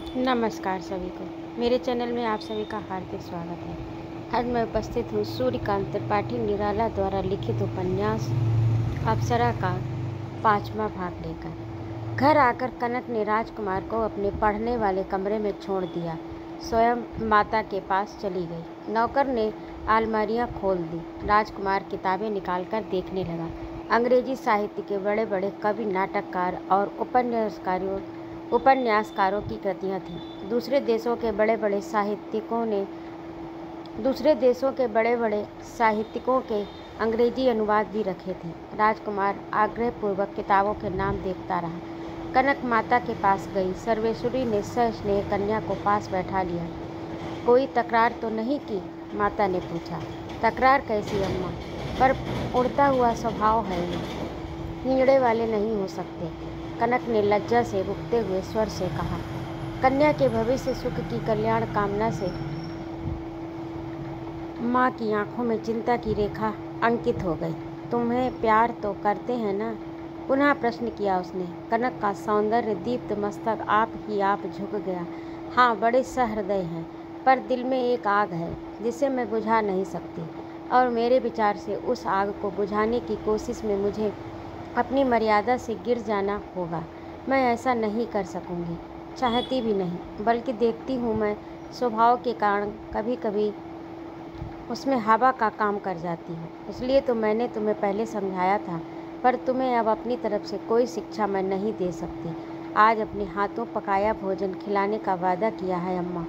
नमस्कार सभी को। मेरे चैनल में आप सभी का हार्दिक स्वागत है। आज मैं उपस्थित हूँ सूर्यकांत त्रिपाठी निराला द्वारा लिखित उपन्यास अप्सरा का 5वां भाग लेकर। घर आकर कनक ने राजकुमार को अपने पढ़ने वाले कमरे में छोड़ दिया। स्वयं माता के पास चली गई। नौकर ने अलमारियाँ खोल दी। राजकुमार किताबें निकालकर देखने लगा। अंग्रेजी साहित्य के बड़े बड़े कवि, नाटककार और उपन्यासकारों की कृतियाँ थीं। दूसरे देशों के बड़े बड़े साहित्यिकों के अंग्रेजी अनुवाद भी रखे थे। राजकुमार आग्रहपूर्वक किताबों के नाम देखता रहा। कनक माता के पास गई। सर्वेश्वरी ने सस्नेह कन्या को पास बैठा लिया। कोई तकरार तो नहीं की? माता ने पूछा। तकरार कैसी अम्मा, पर उड़ता हुआ स्वभाव है ये, हिंगड़े वाले नहीं हो सकते। कनक ने लज्जा से रुकते हुए स्वर से कहा। कन्या के भविष्य सुख की कल्याण कामना से माँ की आंखों में चिंता की रेखा अंकित हो गई। तुम्हें प्यार तो करते हैं ना? पुनः प्रश्न किया उसने। कनक का सौंदर्य दीप्त मस्तक आप ही आप झुक गया। हाँ, बड़े सहृदय हैं, पर दिल में एक आग है जिसे मैं बुझा नहीं सकती, और मेरे विचार से उस आग को बुझाने की कोशिश में मुझे अपनी मर्यादा से गिर जाना होगा। मैं ऐसा नहीं कर सकूंगी, चाहती भी नहीं, बल्कि देखती हूँ मैं स्वभाव के कारण कभी कभी उसमें हवा का काम कर जाती हूँ। इसलिए तो मैंने तुम्हें पहले समझाया था, पर तुम्हें अब अपनी तरफ से कोई शिक्षा मैं नहीं दे सकती। आज अपने हाथों पकाया भोजन खिलाने का वादा किया है अम्मा।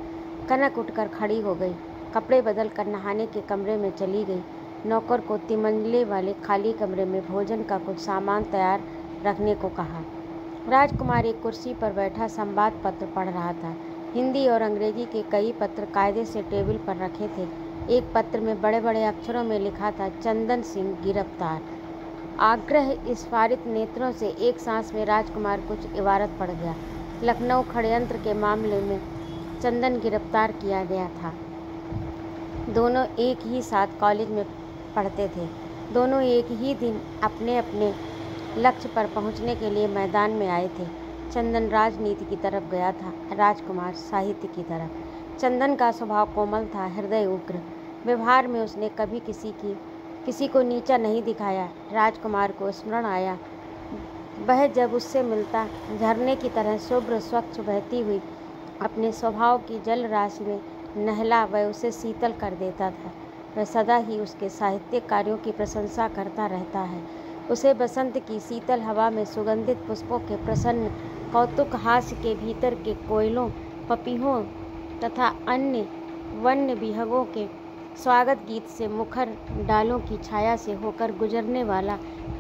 कनक उठकर खड़ी हो गई। कपड़े बदल कर नहाने के कमरे में चली गई। नौकर को तिमंजले वाले खाली कमरे में भोजन का कुछ सामान तैयार रखने को कहा। राजकुमार एक कुर्सी पर बैठा संवाद पत्र पढ़ रहा था। हिंदी और अंग्रेजी के कई पत्र कायदे से टेबल पर रखे थे। एक पत्र में बड़े बड़े अक्षरों में लिखा था, चंदन सिंह गिरफ्तार। आग्रह स्फारित नेत्रों से एक सांस में राजकुमार कुछ इबारत पड़ गया। लखनऊ षड्यंत्र के मामले में चंदन गिरफ्तार किया गया था। दोनों एक ही साथ कॉलेज में पढ़ते थे। दोनों एक ही दिन अपने अपने लक्ष्य पर पहुंचने के लिए मैदान में आए थे। चंदन राजनीति की तरफ गया था, राजकुमार साहित्य की तरफ। चंदन का स्वभाव कोमल था, हृदय उग्र। व्यवहार में उसने कभी किसी को नीचा नहीं दिखाया। राजकुमार को स्मरण आया, वह जब उससे मिलता, झरने की तरह शुभ्र स्वच्छ बहती हुई अपने स्वभाव की जल राशि में नहला वह उसे शीतल कर देता था। वह सदा ही उसके साहित्यिक कार्यों की प्रशंसा करता रहता है। उसे बसंत की शीतल हवा में सुगंधित पुष्पों के प्रसन्न कौतुक हास्य के भीतर के कोयलों, पपीहों तथा अन्य वन्य विहंगों के स्वागत गीत से मुखर डालों की छाया से होकर गुजरने वाला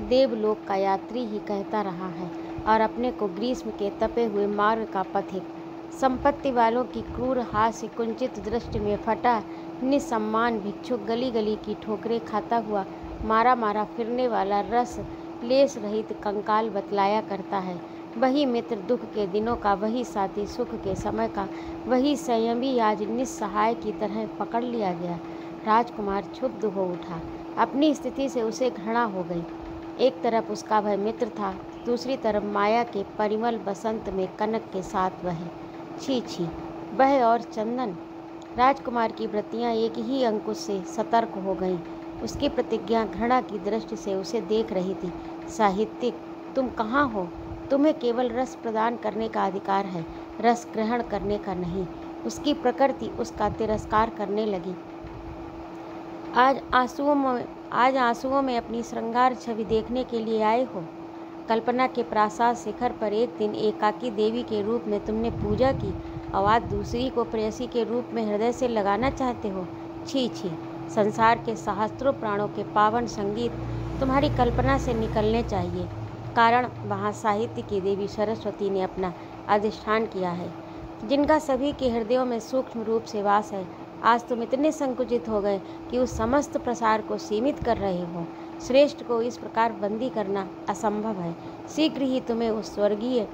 देवलोक का यात्री ही कहता रहा है, और अपने को ग्रीष्म के तपे हुए मार्ग का पथिक, संपत्ति वालों की क्रूर हास्य कुंचित दृष्टि में फटा निसम्मान भिक्षुक, गली गली की ठोकरें खाता हुआ मारा मारा फिरने वाला रस लेस रहित कंकाल बतलाया करता है। वही मित्र दुख के दिनों का, वही साथी सुख के समय का, वही संयमी आज निस्सहाय की तरह पकड़ लिया गया। राजकुमार क्षुब्ध हो उठा। अपनी स्थिति से उसे घृणा हो गई। एक तरफ उसका वह मित्र था, दूसरी तरफ माया के परिमल बसंत में कनक के साथ वह। छी छी, वह और चंदन। राजकुमार की वृत्तियां एक ही अंकुश से सतर्क हो गईं। उसकी प्रतिज्ञा घृणा की दृष्टि से उसे देख रही थी। साहित्यिक, तुम कहाँ हो? तुम्हें केवल रस प्रदान करने का अधिकार है, रस ग्रहण करने का नहीं। उसकी प्रकृति उसका तिरस्कार करने लगी। आज आंसुओं में अपनी श्रृंगार छवि देखने के लिए आए हो? कल्पना के प्रासाद शिखर पर एक दिन एकाकी देवी के रूप में तुमने पूजा की, और आज दूसरी को प्रेयसी के रूप में हृदय से लगाना चाहते हो? छी छी, संसार के सहस्त्रों प्राणों के पावन संगीत तुम्हारी कल्पना से निकलने चाहिए, कारण वहाँ साहित्य की देवी सरस्वती ने अपना अधिष्ठान किया है, जिनका सभी के हृदयों में सूक्ष्म रूप से वास है। आज तुम इतने संकुचित हो गए कि उस समस्त प्रसार को सीमित कर रहे हो। श्रेष्ठ को इस प्रकार बंदी करना असंभव है। शीघ्र ही तुम्हें उस स्वर्गीय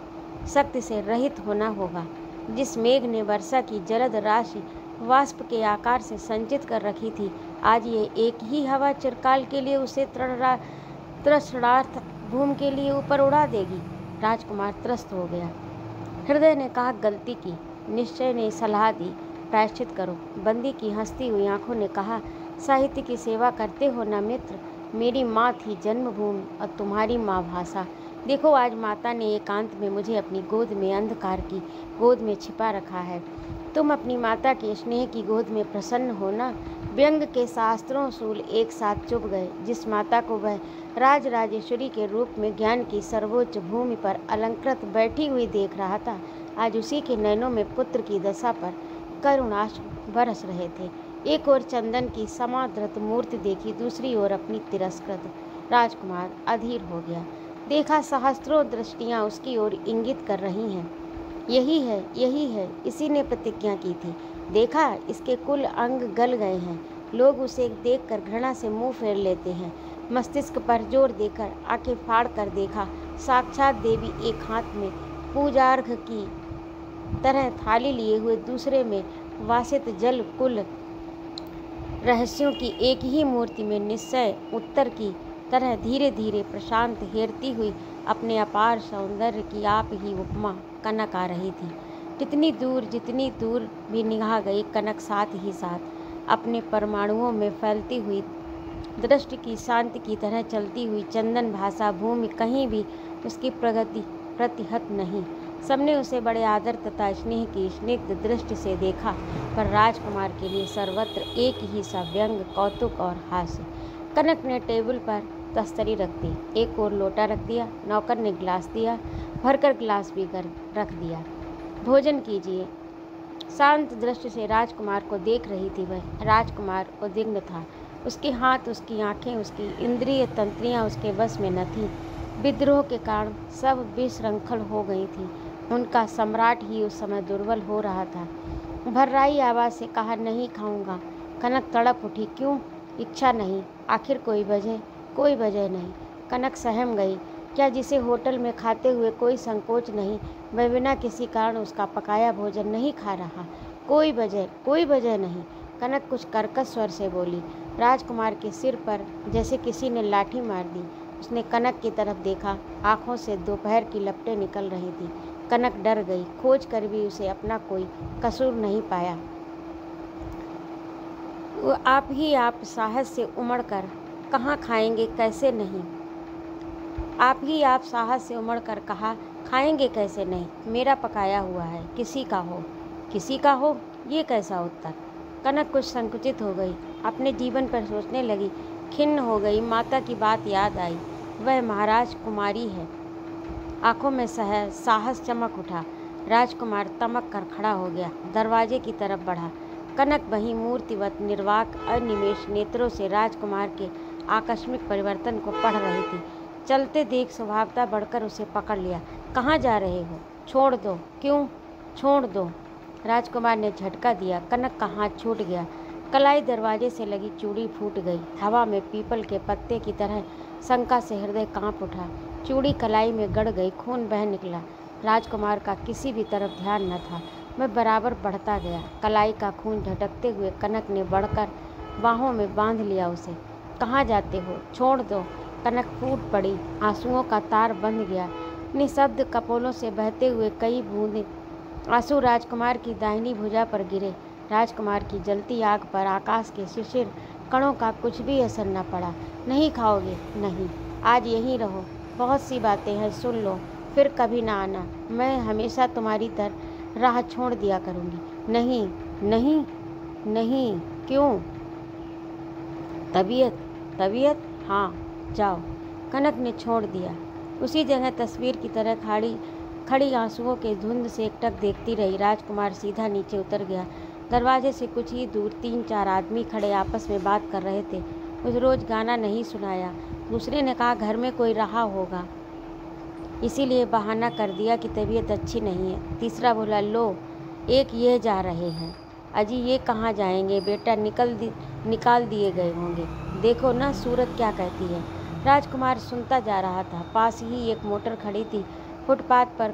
शक्ति से रहित होना होगा, जिस मेघ ने वर्षा की जलद राशि वाष्प के आकार से संचित कर रखी थी। आज ये एक ही हवा चिरकाल के लिए उसे तृष्णार्थ भूमि के लिए ऊपर उड़ा देगी। राजकुमार त्रस्त हो गया। हृदय ने कहा, गलती की, निश्चय ने सलाह दी, प्रायश्चित करो। बंदी की हंसती हुई आंखों ने कहा, साहित्य की सेवा करते हो ना मित्र। मेरी माँ थी जन्मभूमि और तुम्हारी माँ भाषा। देखो आज माता ने एकांत में मुझे अपनी गोद में, अंधकार की गोद में छिपा रखा है। तुम अपनी माता के स्नेह की गोद में प्रसन्न हो ना। व्यंग के शास्त्रों सूल एक साथ चुभ गए। जिस माता को वह राजराजेश्वरी के रूप में ज्ञान की सर्वोच्च भूमि पर अलंकृत बैठी हुई देख रहा था, आज उसी के नयनों में पुत्र की दशा पर करुणाश्रु बरस रहे थे। एक ओर चंदन की समाधृत मूर्ति देखी, दूसरी ओर अपनी तिरस्कृत। राजकुमार अधीर हो गया। देखा सहस्त्रों दृष्टियां उसकी ओर इंगित कर रही हैं। यही है, यही है, इसी ने प्रतिज्ञा की थी। देखा, इसके कुल अंग गल गए हैं। लोग उसे देखकर घृणा से मुंह फेर लेते हैं। मस्तिष्क पर जोर देकर आंखें फाड़ कर देखा, साक्षात देवी एक हाथ में पूजार्घ की तरह थाली लिए हुए, दूसरे में वासित जल कुल रहस्यों की एक ही मूर्ति में निश्चय उत्तर की तरह धीरे धीरे प्रशांत हेरती हुई अपने अपार सौंदर्य की आप ही उपमा कनक आ रही थी। जितनी दूर भी निगाह गई, कनक साथ ही साथ अपने परमाणुओं में फैलती हुई दृष्टि की शांति की तरह चलती हुई चंदन भाषा भूमि कहीं भी उसकी प्रगति प्रतिहत नहीं। सबने उसे बड़े आदर तथा स्नेह की स्निग्ध दृष्टि से देखा, पर राजकुमार के लिए सर्वत्र एक ही सा व्यंग, कौतुक और हास्य। कनक ने टेबल पर तस्तरी रख दी, एक और लोटा रख दिया। नौकर ने गिलास दिया, भरकर गिलास भी रख दिया। भोजन कीजिए। शांत दृष्टि से राजकुमार को देख रही थी वह। राजकुमार उद्विग्न था। उसके हाथ, उसकी आंखें, उसकी इंद्रिय तंत्रियां उसके बस में न थीं। विद्रोह के कारण सब विशृंखल हो गई थी। उनका सम्राट ही उस समय दुर्बल हो रहा था। भर्राई आवाज़ से कहा, नहीं खाऊंगा। कनक तड़प उठी, क्यों? इच्छा नहीं। आखिर कोई वजह नहीं। कनक सहम गई। क्या जिसे होटल में खाते हुए कोई संकोच नहीं, वह बिना किसी कारण उसका पकाया भोजन नहीं खा रहा? कोई वजह नहीं। कनक कुछ कर्कश स्वर से बोली। राजकुमार के सिर पर जैसे किसी ने लाठी मार दी। उसने कनक की तरफ देखा। आंखों से दोपहर की लपटें निकल रही थी। कनक डर गई। खोज कर भी उसे अपना कोई कसूर नहीं पाया। वो आप साहस से उमड़कर कहाँ खाएंगे, कैसे नहीं? कहा, खाएंगे कैसे नहीं? मेरा पकाया हुआ है, किसी का हो? ये कैसा उत्तर? कनक कुछ संकुचित हो गई। अपने जीवन पर सोचने लगी, खिन्न हो गई। माता की बात याद आई। वह महाराज कुमारी है। आंखों में साहस चमक उठा। राजकुमार तमक कर खड़ा हो गया, दरवाजे की तरफ बढ़ा। कनक वहीं मूर्तिवत निर्वाक अनिमेष नेत्रों से राजकुमार के आकस्मिक परिवर्तन को पढ़ रही थी। चलते देख स्वभावता बढ़कर उसे पकड़ लिया। कहाँ जा रहे हो? छोड़ दो। क्यों? छोड़ दो। राजकुमार ने झटका दिया। कनक का हाथ छूट गया। कलाई दरवाजे से लगी चूड़ी फूट गई। हवा में पीपल के पत्ते की तरह शंका से हृदय कांप उठा। चूड़ी कलाई में गड़ गई, खून बह निकला। राजकुमार का किसी भी तरफ ध्यान न था। वह बराबर बढ़ता गया। कलाई का खून झटकते हुए कनक ने बढ़कर बाहों में बांध लिया उसे। कहाँ जाते हो? छोड़ दो। कनक फूट पड़ी। आंसुओं का तार बंध गया। निःशब्द कपोलों से बहते हुए कई बूंदें आंसू राजकुमार की दाहिनी भुजा पर गिरे। राजकुमार की जलती आग पर आकाश के शिशिर कणों का कुछ भी असर न पड़ा। नहीं खाओगे? नहीं, आज यहीं रहो। बहुत सी बातें हैं, सुन लो, फिर कभी ना आना। मैं हमेशा तुम्हारी तरह राह छोड़ दिया करूँगी। नहीं नहीं नहीं। क्यों? तबीयत? हाँ, जाओ। कनक ने छोड़ दिया। उसी जगह तस्वीर की तरह खड़ी आंसुओं के धुंध से एकटक देखती रही। राजकुमार सीधा नीचे उतर गया। दरवाजे से कुछ ही दूर 3-4 आदमी खड़े आपस में बात कर रहे थे। उस रोज गाना नहीं सुनाया। दूसरे ने कहा, घर में कोई रहा होगा, इसीलिए बहाना कर दिया कि तबीयत अच्छी नहीं है। तीसरा बोला, लो, एक ये जा रहे हैं। अजी, ये कहाँ जाएंगे बेटा? निकाल दिए गए होंगे। देखो ना सूरत क्या कहती है। राजकुमार सुनता जा रहा था। पास ही एक मोटर खड़ी थी। फुटपाथ पर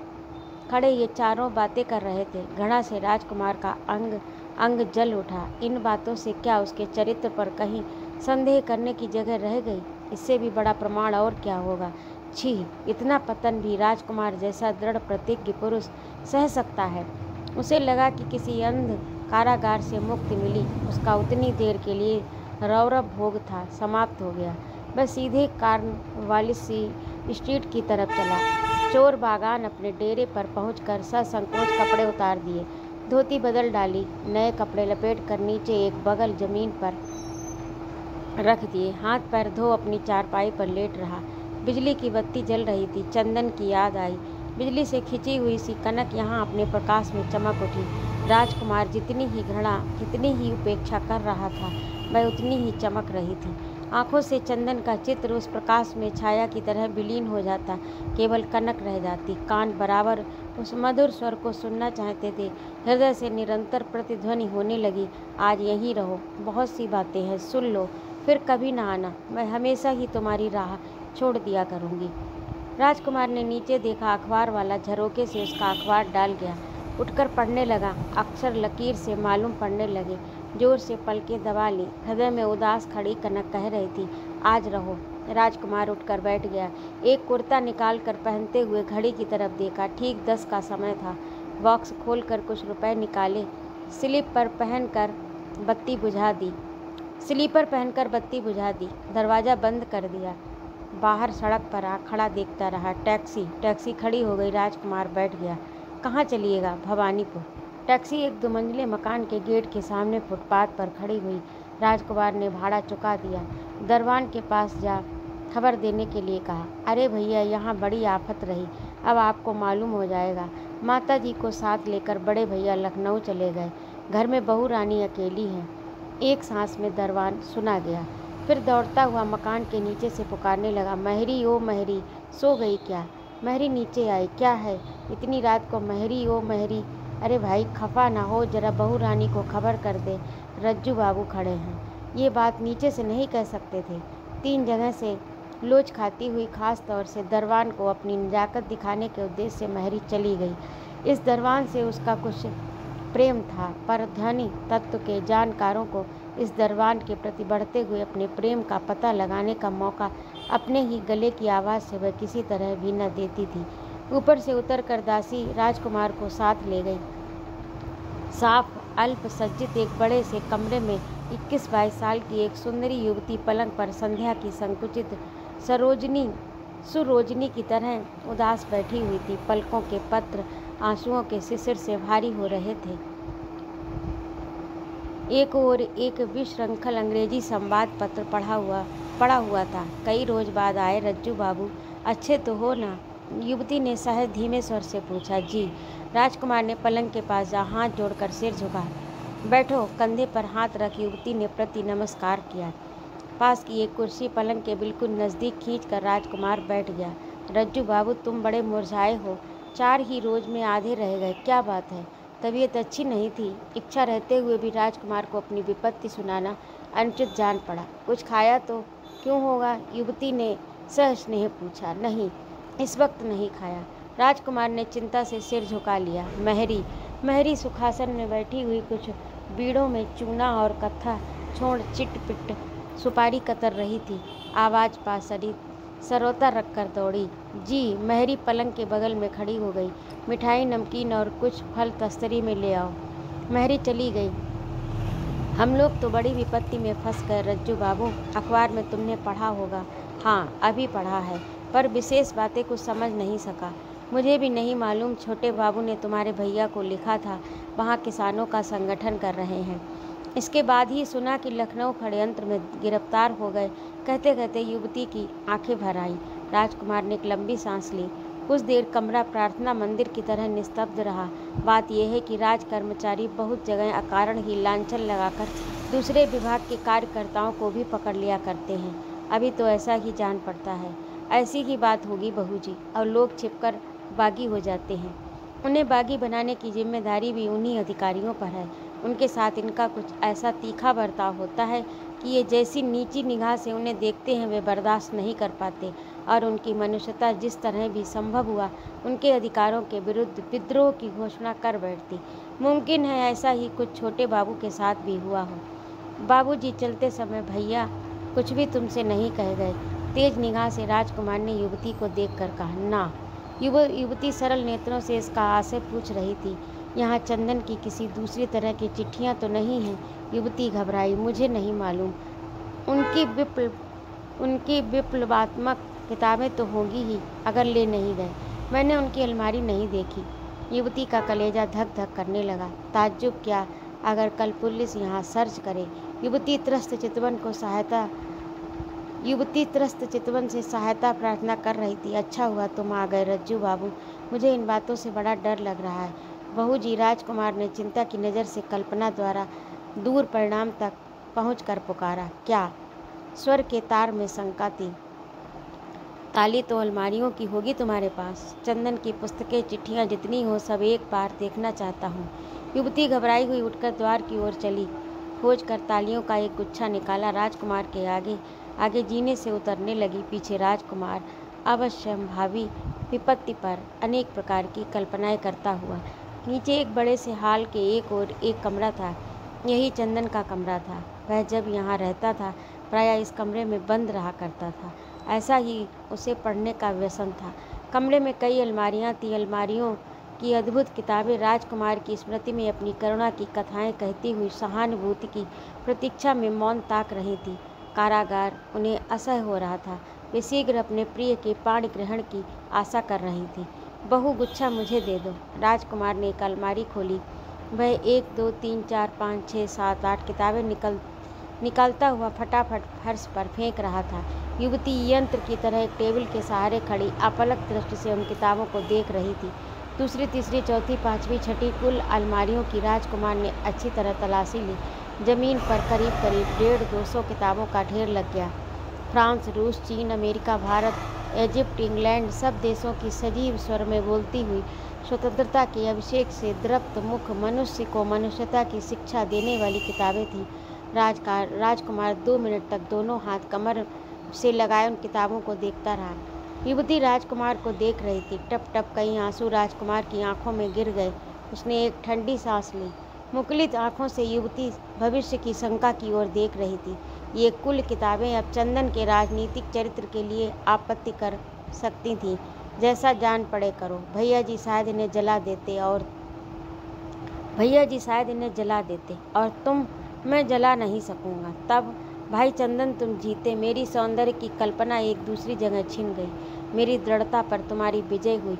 खड़े ये चारों बातें कर रहे थे। घृणा से राजकुमार का अंग अंग जल उठा। इन बातों से क्या उसके चरित्र पर कहीं संदेह करने की जगह रह गई? इससे भी बड़ा प्रमाण और क्या होगा? छी, इतना पतन भी राजकुमार जैसा दृढ़ प्रतिज्ञ पुरुष सह सकता है। उसे लगा कि किसी अंध कारागार से मुक्ति मिली। उसका उतनी देर के लिए रौरव भोग था समाप्त हो गया। वह सीधे कार्नवालिसी स्ट्रीट की तरफ चला। चोर बागान अपने डेरे पर पहुंचकर ससंकोच कपड़े उतार दिए, धोती बदल डाली, नए कपड़े लपेट कर नीचे एक बगल जमीन पर रख दिए, हाथ पैर धो अपनी चारपाई पर लेट रहा। बिजली की बत्ती जल रही थी। चंदन की याद आई। बिजली से खिंची हुई सी कनक यहाँ अपने प्रकाश में चमक उठी। राजकुमार जितनी ही घृणा, कितनी ही उपेक्षा कर रहा था, वह उतनी ही चमक रही थी। आंखों से चंदन का चित्र उस प्रकाश में छाया की तरह विलीन हो जाता, केवल कनक रह जाती। कान बराबर उस मधुर स्वर को सुनना चाहते थे। हृदय से निरंतर प्रतिध्वनि होने लगी, आज यहीं रहो, बहुत सी बातें हैं, सुन लो, फिर कभी ना आना, मैं हमेशा ही तुम्हारी राह छोड़ दिया करूँगी। राजकुमार ने नीचे देखा, अखबार वाला झरोके से उसका अखबार डाल गया। उठकर पढ़ने लगा। अक्षर लकीर से मालूम पड़ने लगे। जोर से पलकें दबा ली। हृदय में उदास खड़ी कनक कह रही थी, आज रहो। राजकुमार उठकर बैठ गया। एक कुर्ता निकाल कर पहनते हुए घड़ी की तरफ देखा। ठीक 10 का समय था। बॉक्स खोलकर कुछ रुपए निकाले। स्लीपर पहनकर बत्ती बुझा दी। दरवाज़ा बंद कर दिया। बाहर सड़क पर खड़ा देखता रहा। टैक्सी खड़ी हो गई। राजकुमार बैठ गया। कहाँ चलिएगा? भवानीपुर। टैक्सी एक 2 मंजिले मकान के गेट के सामने फुटपाथ पर खड़ी हुई। राजकुमार ने भाड़ा चुका दिया। दरवान के पास जा खबर देने के लिए कहा, अरे भैया, यहाँ बड़ी आफत रही, अब आपको मालूम हो जाएगा। माताजी को साथ लेकर बड़े भैया लखनऊ चले गए। घर में बहू रानी अकेली हैं। एक सांस में दरवान सुना गया। फिर दौड़ता हुआ मकान के नीचे से पुकारने लगा, महरी ओ महरी, सो गई क्या? महरी नीचे आई। क्या है इतनी रात को महरी ओ महरी? अरे भाई, खफा ना हो, जरा बहू रानी को खबर कर दे, रज्जू बाबू खड़े हैं। ये बात नीचे से नहीं कह सकते थे। 3 जगह से लोच खाती हुई खास तौर से दरवान को अपनी नजाकत दिखाने के उद्देश्य से महरी चली गई। इस दरवान से उसका कुछ प्रेम था, पर धनी तत्व के जानकारों को इस दरबान के प्रति बढ़ते हुए अपने प्रेम का पता लगाने का मौका अपने ही गले की आवाज़ से वह किसी तरह भी न देती थी। ऊपर से उतरकर दासी राजकुमार को साथ ले गई। साफ अल्प सज्जित एक बड़े से कमरे में 21-22 साल की एक सुंदरी युवती पलंग पर संध्या की संकुचित सुरोजनी की तरह उदास बैठी हुई थी। पलकों के पत्र आंसुओं के शिशिर से भारी हो रहे थे। एक ओर एक विश्रृंखल अंग्रेजी संवाद पत्र पड़ा हुआ था। कई रोज बाद आए। रज्जू बाबू अच्छे तो हो ना? युवती ने सहज धीमे स्वर से पूछा। जी। राजकुमार ने पलंग के पास जा हाथ जोड़कर सिर झुका। बैठो। कंधे पर हाथ रख युवती ने प्रति नमस्कार किया। पास की एक कुर्सी पलंग के बिल्कुल नज़दीक खींचकर राजकुमार बैठ गया। रज्जू बाबू, तुम बड़े मुरझाए हो। 4 ही रोज में आधे रह गए, क्या बात है? तबीयत अच्छी नहीं थी। इच्छा रहते हुए भी राजकुमार को अपनी विपत्ति सुनाना अनुचित जान पड़ा। कुछ खाया तो क्यों होगा? युवती ने सस्नेह पूछा। नहीं, इस वक्त नहीं खाया। राजकुमार ने चिंता से सिर झुका लिया। महरी सुखासन में बैठी हुई कुछ बीड़ों में चूना और कत्था छोड़ चिट-पिट सुपारी कतर रही थी। आवाज़ पासरी सरोता रखकर दौड़ी। जी। महरी पलंग के बगल में खड़ी हो गई। मिठाई, नमकीन और कुछ फल तस्तरी में ले आओ। महरी चली गई। हम लोग तो बड़ी विपत्ति में फंस गए रज्जू बाबू। अखबार में तुमने पढ़ा होगा। हाँ, अभी पढ़ा है, पर विशेष बातें कुछ समझ नहीं सका। मुझे भी नहीं मालूम। छोटे बाबू ने तुम्हारे भैया को लिखा था, वहाँ किसानों का संगठन कर रहे हैं। इसके बाद ही सुना कि लखनऊ षड्यंत्र में गिरफ्तार हो गए। कहते कहते युवती की आंखें भर आईं। राजकुमार ने एक लंबी सांस ली। कुछ देर कमरा प्रार्थना मंदिर की तरह निस्तब्ध रहा। बात यह है कि राज कर्मचारी बहुत जगह अकारण ही लांछन लगाकर दूसरे विभाग के कार्यकर्ताओं को भी पकड़ लिया करते हैं। अभी तो ऐसा ही जान पड़ता है। ऐसी ही बात होगी बहू जी, और लोग छिपकर बागी हो जाते हैं। उन्हें बागी बनाने की जिम्मेदारी भी उन्हीं अधिकारियों पर है। उनके साथ इनका कुछ ऐसा तीखा बर्ताव होता है कि ये जैसी नीची निगाह से उन्हें देखते हैं वे बर्दाश्त नहीं कर पाते, और उनकी मनुष्यता जिस तरह भी संभव हुआ उनके अधिकारों के विरुद्ध विद्रोह की घोषणा कर बैठती। मुमकिन है ऐसा ही कुछ छोटे बाबू के साथ भी हुआ हो। बाबूजी चलते समय भैया कुछ भी तुमसे नहीं कह गए? तेज निगाह से राजकुमार ने युवती को देखकर कहा। ना। युवती सरल नेत्रों से इसका आशय पूछ रही थी। यहाँ चंदन की किसी दूसरी तरह की चिट्ठियाँ तो नहीं हैं? युवती घबराई। मुझे नहीं मालूम। उनकी विप्लवात्मक किताबें तो होंगी ही, अगर ले नहीं गए। मैंने उनकी अलमारी नहीं देखी। युवती का कलेजा धक धक करने लगा। ताज्जुब क्या अगर कल पुलिस यहाँ सर्च करे। युवती त्रस्त चितवन से सहायता प्रार्थना कर रही थी। अच्छा हुआ तुम आ गए रज्जू बाबू, मुझे इन बातों से बड़ा डर लग रहा है। बहू जी, राजकुमार ने चिंता की नज़र से कल्पना द्वारा दूर परिणाम तक पहुंचकर पुकारा। क्या? स्वर के तार में शंका थी। ताली तो अलमारियों की होगी तुम्हारे पास। चंदन की पुस्तकें, चिट्ठियाँ जितनी हो सब एक बार देखना चाहता हूँ। युवती घबराई हुई उठकर द्वार की ओर चली। खोज कर तालियों का एक गुच्छा निकाला। राजकुमार के आगे आगे जीने से उतरने लगी। पीछे राजकुमार अवश्यंभावी विपत्ति पर अनेक प्रकार की कल्पनाएं करता हुआ। नीचे एक बड़े से हाल के एक और एक कमरा था। यही चंदन का कमरा था। वह जब यहाँ रहता था प्रायः इस कमरे में बंद रहा करता था। ऐसा ही उसे पढ़ने का व्यसन था। कमरे में कई अलमारियाँ थीं। अलमारियों की अद्भुत किताबें राजकुमार की स्मृति में अपनी करुणा की कथाएं कहती हुई सहानुभूति की प्रतीक्षा में मौन ताक रही थी। कारागार उन्हें असह्य हो रहा था। वे शीघ्र अपने प्रिय के पाणी ग्रहण की आशा कर रही थी। बहू, गुच्छा मुझे दे दो। राजकुमार ने एक अलमारी खोली। वह 1 2 3 4 5 6 7 8 किताबें निकालता हुआ फटाफट फर्श पर फेंक रहा था। युवती यंत्र की तरह एक टेबल के सहारे खड़ी अपलक दृष्टि से उन किताबों को देख रही थी। दूसरी, तीसरी, चौथी, पांचवी, छठी कुल अलमारियों की राजकुमार ने अच्छी तरह तलाशी ली। जमीन पर करीब करीब 150-200 किताबों का ढेर लग गया। फ्रांस, रूस, चीन, अमेरिका, भारत, इजिप्ट, इंग्लैंड, सब देशों की सजीव स्वर में बोलती हुई स्वतंत्रता के अभिषेक से द्रप्त मुख मनुष्य को मनुष्यता की शिक्षा देने वाली किताबें थीं। राजकुमार 2 मिनट तक दोनों हाथ कमर से लगाए उन किताबों को देखता रहा। युवती राजकुमार को देख रही थी। टप टप कई आंसू राजकुमार की आंखों में गिर गए। उसने एक ठंडी सांस ली। मुखलित आंखों से युवती भविष्य की शंका की ओर देख रही थी। ये कुल किताबें अब चंदन के राजनीतिक चरित्र के लिए आपत्ति कर सकती थीं। जैसा जान पड़े करो। भैया जी शायद इन्हें जला देते और तुम, मैं जला नहीं सकूंगा। तब भाई चंदन तुम जीते। मेरी सौंदर्य की कल्पना एक दूसरी जगह छिन गई। मेरी दृढ़ता पर तुम्हारी विजय हुई।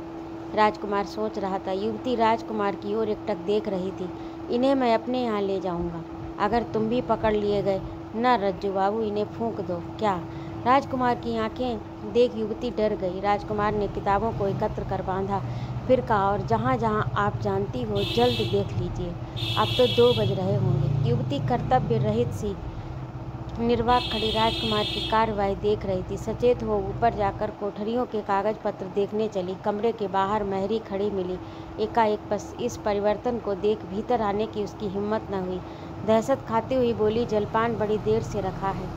राजकुमार सोच रहा था। युवती राजकुमार की ओर एकटक देख रही थी। इन्हें मैं अपने यहाँ ले जाऊंगा अगर तुम भी पकड़ लिए गए। न रज्जू बाबू, इन्हें फूंक दो। क्या? राजकुमार की आंखें देख युवती डर गई। राजकुमार ने किताबों को एकत्र कर बांधा। फिर कहा, और जहाँ जहाँ आप जानती हो जल्द देख लीजिए। अब तो 2 बज रहे होंगे। युवती कर्तव्य रहित सी निर्वाक खड़ी राजकुमार की कार्रवाई देख रही थी। सचेत हो ऊपर जाकर कोठरियों के कागज पत्र देखने चली। कमरे के बाहर महरी खड़ी मिली। एकाएक बस इस परिवर्तन को देख भीतर आने की उसकी हिम्मत न हुई। दहशत खाती हुई बोली, जलपान बड़ी देर से रखा है।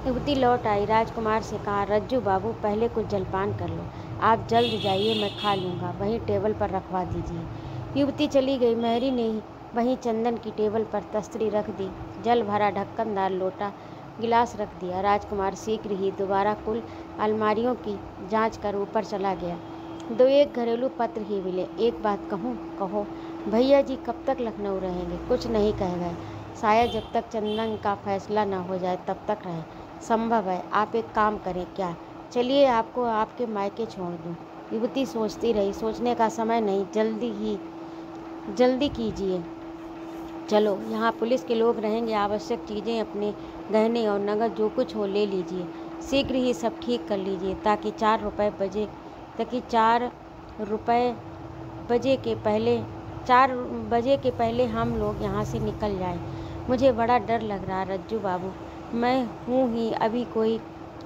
युवती लौट आई। राजकुमार से कहा, रज्जू बाबू पहले कुछ जलपान कर लो। आप जल्द जाइए, मैं खा लूँगा। वहीं टेबल पर रखवा दीजिए। युवती चली गई। महरी ने वहीं चंदन की टेबल पर तस्तरी रख दी। जल भरा ढक्कनदार लोटा गिलास रख दिया। राजकुमार शीघ्र ही दोबारा कुल अलमारियों की जांच कर ऊपर चला गया। 2-1 घरेलू पत्र ही मिले। एक बात कहूँ? कहो। भैया जी कब तक लखनऊ रहेंगे? कुछ नहीं कह गए। शायद जब तक चंदन का फैसला न हो जाए तब तक रहे। संभव है। आप एक काम करें क्या? चलिए आपको आपके मायके छोड़ दूँ। युवती सोचती रही। सोचने का समय नहीं, जल्दी कीजिए। चलो, यहाँ पुलिस के लोग रहेंगे। आवश्यक चीज़ें, अपने गहने और नगद जो कुछ हो ले लीजिए। शीघ्र ही सब ठीक कर लीजिए ताकि 4 रुपये बजे के पहले हम लोग यहाँ से निकल जाएं। मुझे बड़ा डर लग रहा है रज्जू बाबू। मैं हूँ ही, अभी कोई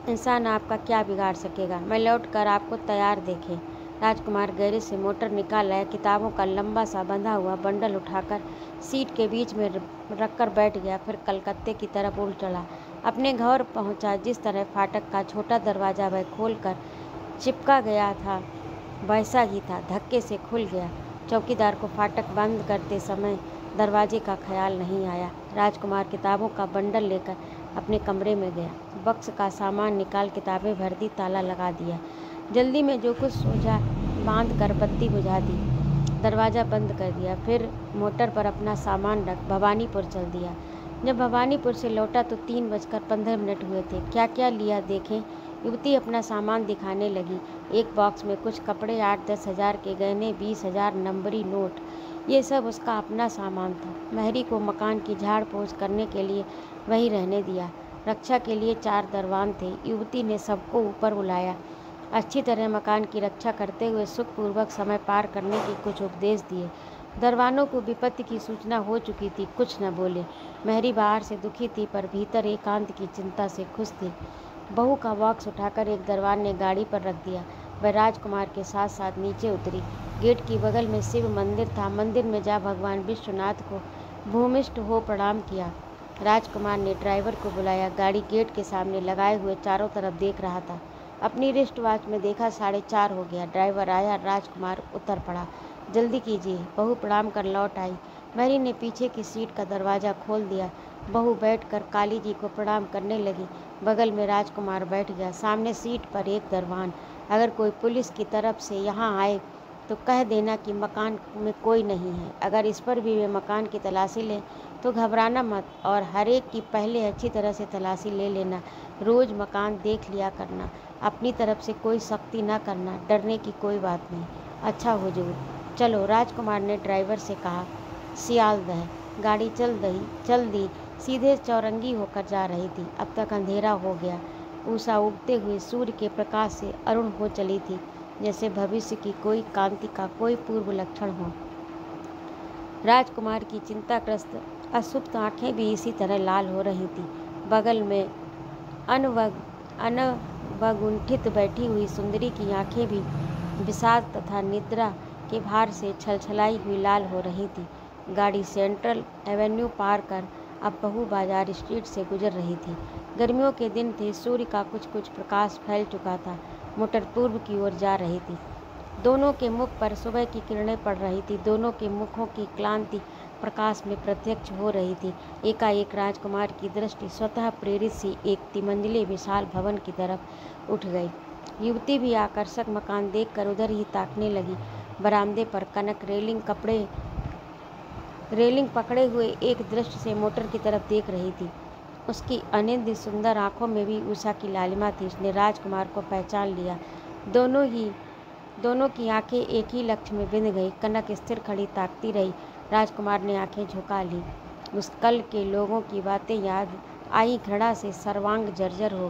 इंसान आपका क्या बिगाड़ सकेगा। मैं लौट कर आपको तैयार देखे। राजकुमार गैरेज से मोटर निकाल लाया। किताबों का लंबा सा बंधा हुआ बंडल उठाकर सीट के बीच में रखकर बैठ गया। फिर कलकत्ते की तरफ उड़ चला। अपने घर पहुंचा। जिस तरह फाटक का छोटा दरवाज़ा वह खोलकर चिपका गया था वैसा ही था। धक्के से खुल गया। चौकीदार को फाटक बंद करते समय दरवाजे का ख्याल नहीं आया। राजकुमार किताबों का बंडल लेकर अपने कमरे में गया। बक्स का सामान निकाल किताबें भर दी, ताला लगा दिया। जल्दी में जो कुछ सोचा बांध कर बत्ती बुझा दी। दरवाज़ा बंद कर दिया। फिर मोटर पर अपना सामान रख भवानीपुर चल दिया। जब भवानीपुर से लौटा तो 3:15 हुए थे। क्या क्या लिया देखें। युवती अपना सामान दिखाने लगी। एक बॉक्स में कुछ कपड़े, 8-10 हज़ार के गहने, 20,000 नंबरी नोट, ये सब उसका अपना सामान था। महरी को मकान की झाड़ पोंछ करने के लिए वहीं रहने दिया। रक्षा के लिए 4 दरवान थे। युवती ने सबको ऊपर बुलाया। अच्छी तरह मकान की रक्षा करते हुए सुखपूर्वक समय पार करने के कुछ उपदेश दिए। दरवानों को विपत्ति की सूचना हो चुकी थी, कुछ न बोले। महरी बाहर से दुखी थी पर भीतर एकांत की चिंता से खुश थी। बहू का बॉक्स उठाकर एक दरबान ने गाड़ी पर रख दिया। वह राजकुमार के साथ साथ नीचे उतरी। गेट की बगल में शिव मंदिर था। मंदिर में जा भगवान विश्वनाथ को भूमिष्ठ हो प्रणाम किया। राजकुमार ने ड्राइवर को बुलाया। गाड़ी गेट के सामने लगाए हुए चारों तरफ देख रहा था। अपनी रिस्ट वॉच में देखा 4:30 हो गया। ड्राइवर आया, राजकुमार उतर पड़ा। जल्दी कीजिए। बहू प्रणाम कर लौट आई। मैरी ने पीछे की सीट का दरवाज़ा खोल दिया। बहू बैठकर काली जी को प्रणाम करने लगी। बगल में राजकुमार बैठ गया। सामने सीट पर एक दरबान। अगर कोई पुलिस की तरफ से यहाँ आए तो कह देना कि मकान में कोई नहीं है। अगर इस पर भी वे मकान की तलाशी लें तो घबराना मत और हर एक की पहले अच्छी तरह से तलाशी ले लेना। रोज़ मकान देख लिया करना। अपनी तरफ से कोई सख्ती ना करना। डरने की कोई बात नहीं। अच्छा हुजूर। चलो, राजकुमार ने ड्राइवर से कहा। सियालदह गाड़ी चल दी। सीधे चौरंगी होकर जा रही थी। अब तक अंधेरा हो गया। उषा उगते हुए सूर्य के प्रकाश से अरुण हो चली थी, जैसे भविष्य की कोई कांति का कोई पूर्व लक्षण हो। राजकुमार की चिंताग्रस्त असुप्त आंखें भी इसी तरह लाल हो रही थी। बगल में अनवगुंठित बैठी हुई सुंदरी की आंखें भी विषाद तथा निद्रा के भार से छलछलाई हुई लाल हो रही थी। गाड़ी सेंट्रल एवेन्यू पार कर अब बहू बाजार स्ट्रीट से गुजर रही थी। गर्मियों के दिन थे। सूर्य का कुछ कुछ प्रकाश फैल चुका था। मोटर पूर्व की ओर जा रही थी। दोनों के मुख पर सुबह की किरणें पड़ रही थी। दोनों के मुखों की क्लांति प्रकाश में प्रत्यक्ष हो रही थी। एकाएक राजकुमार की दृष्टि स्वतः प्रेरित सी एक तिमंजिले विशाल भवन की तरफ उठ गई। युवती भी आकर्षक मकान देखकर उधर ही ताकने लगी। बरामदे पर कनक रेलिंग पकड़े हुए एक दृष्टि से मोटर की तरफ देख रही थी। उसकी अनिंद्य सुंदर आंखों में भी उषा की लालिमा थी। उसने राजकुमार को पहचान लिया। दोनों की आंखें एक ही लक्ष्य में बिंद गई। कनक स्थिर खड़ी ताकती रही। राजकुमार ने आंखें झुका ली। उस कल के लोगों की बातें याद आई। घृणा से सर्वांग जर्जर हो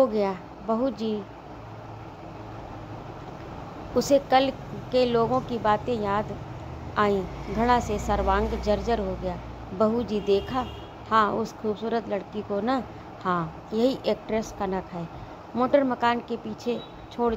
गया। बहू जी, उसे कल के लोगों की बातें याद आई। घृणा से सर्वांग जर्जर हो गया। बहू जी, देखा? हाँ, उस खूबसूरत लड़की को ना? हाँ, यही एक्ट्रेस कनक है। मोटर मकान को पीछे छोड़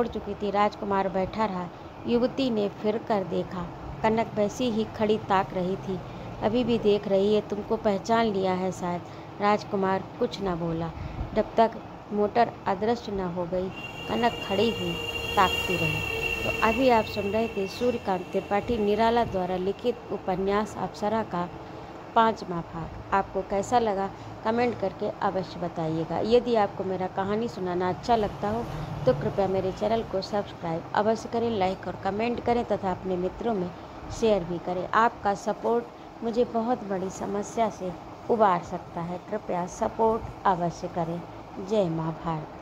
चुकी थी। राजकुमार बैठा रहा। युवती ने फिर कर देखा। कनक वैसी ही खड़ी ताक रही थी। अभी भी देख रही है। तुमको पहचान लिया है शायद। राजकुमार कुछ न बोला। जब तक मोटर अदृश्य न हो गई, कनक खड़ी हुई ताकती रही। तो अभी आप सुन रहे थे सूर्यकांत त्रिपाठी निराला द्वारा लिखित उपन्यास अप्सरा का 5वां भाग। आपको कैसा लगा कमेंट करके अवश्य बताइएगा। यदि आपको मेरा कहानी सुनाना अच्छा लगता हो तो कृपया मेरे चैनल को सब्सक्राइब अवश्य करें, लाइक और कमेंट करें तथा अपने मित्रों में शेयर भी करें। आपका सपोर्ट मुझे बहुत बड़ी समस्या से उबार सकता है। कृपया सपोर्ट अवश्य करें। जय माँ भारत।